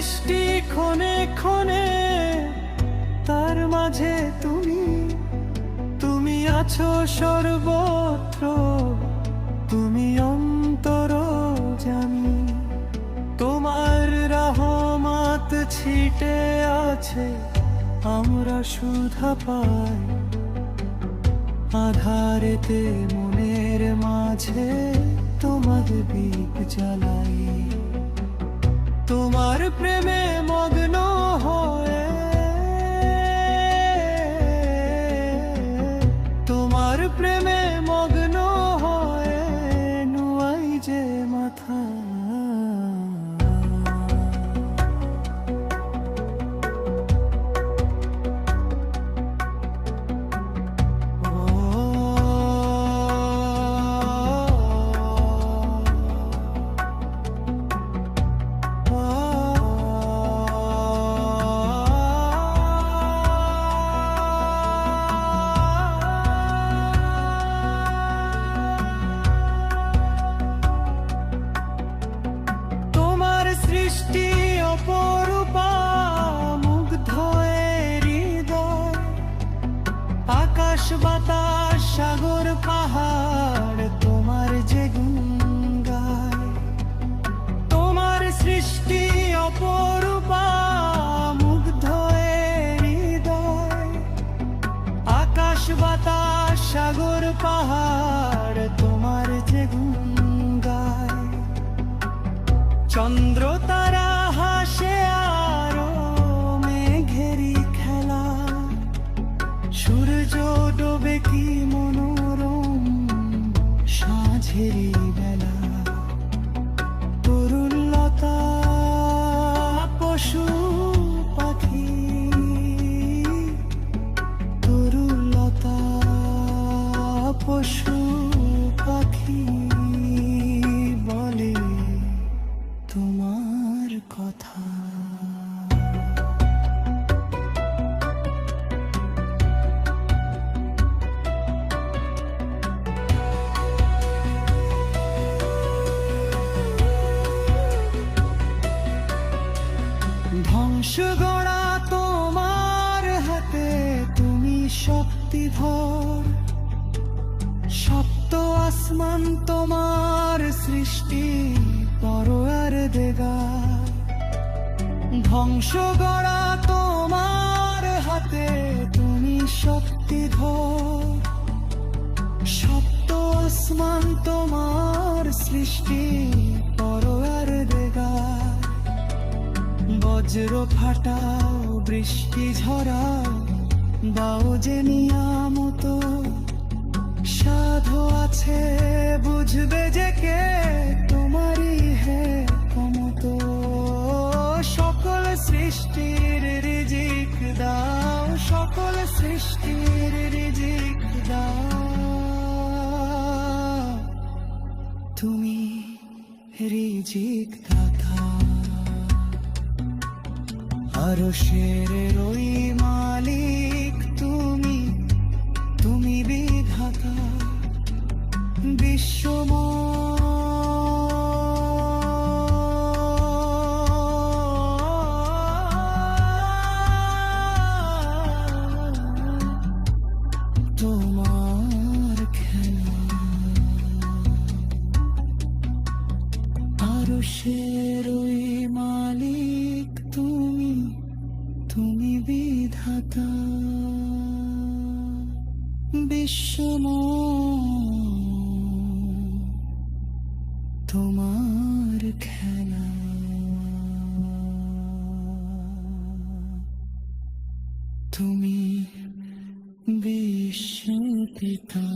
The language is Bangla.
সৃষ্টি ক্ষণে ক্ষণে, তার মাঝে তুমি তুমি আছো সর্বত্র, তুমি অন্তর্যামী। তোমার রহমত ছিটে আছে, আমরা সুধা পাই। আধারেতে মনের মাঝে তোমার দীপ জ্বালাই। তোমার প্রেমে মগ্ন হয়ে, তোমার প্রেমে মগ্ন হয়ে নুয়াই যে মাথা। সৃষ্টি অপরূপা, মুগ্ধ হৃদয়। আকাশ বাতাস সাগর পাহাড় তোমার যে গুণ গায়। তোমার সৃষ্টি অপরূপা, মুগ্ধ হৃদয়। আকাশ বাতাস সাগর পাহাড় তোমার যে গুণ গায়। চন্দ্র তারা হাসে আরো মেঘেরি খেলা, সূর্য ডোবে কি মনোরম সাঁঝেরি বেলা। তরুলতা পশু পাখি, তরুলতা পশু পাখি বলে তোমার কথা। ধ্বংস গড়া তোমার হাতে, তুমি শক্তিধর। সপ্ত আসমান তোমার সৃষ্টি, পরোয়ার দেগা। ধ্বংস গড়া তোমার হাতে, তুমি শক্তিধর। সপ্ত আসমান তোমার সৃষ্টি, পরোয়ার দেগা। বজ্র ফাটাও বৃষ্টি ঝরাও, দাও যে নিয়ামত। সাধু আছে বুঝবে যে কে তোমারই হে ক্ষমত। সকল সৃষ্টির রিজিক দাও, সকল সৃষ্টির রিজিক দাও। তুমি রিজিক দাতা। আরশের ওই মালিক তুমি, তুমি বিধাতা। বিশ্বময় তোমার খেলা। আরশের ওই মালিক তুমি, তুমি বিধাতা। বিশ্বময় তোমার খেলা। তুমি বিশ্ব পিতা।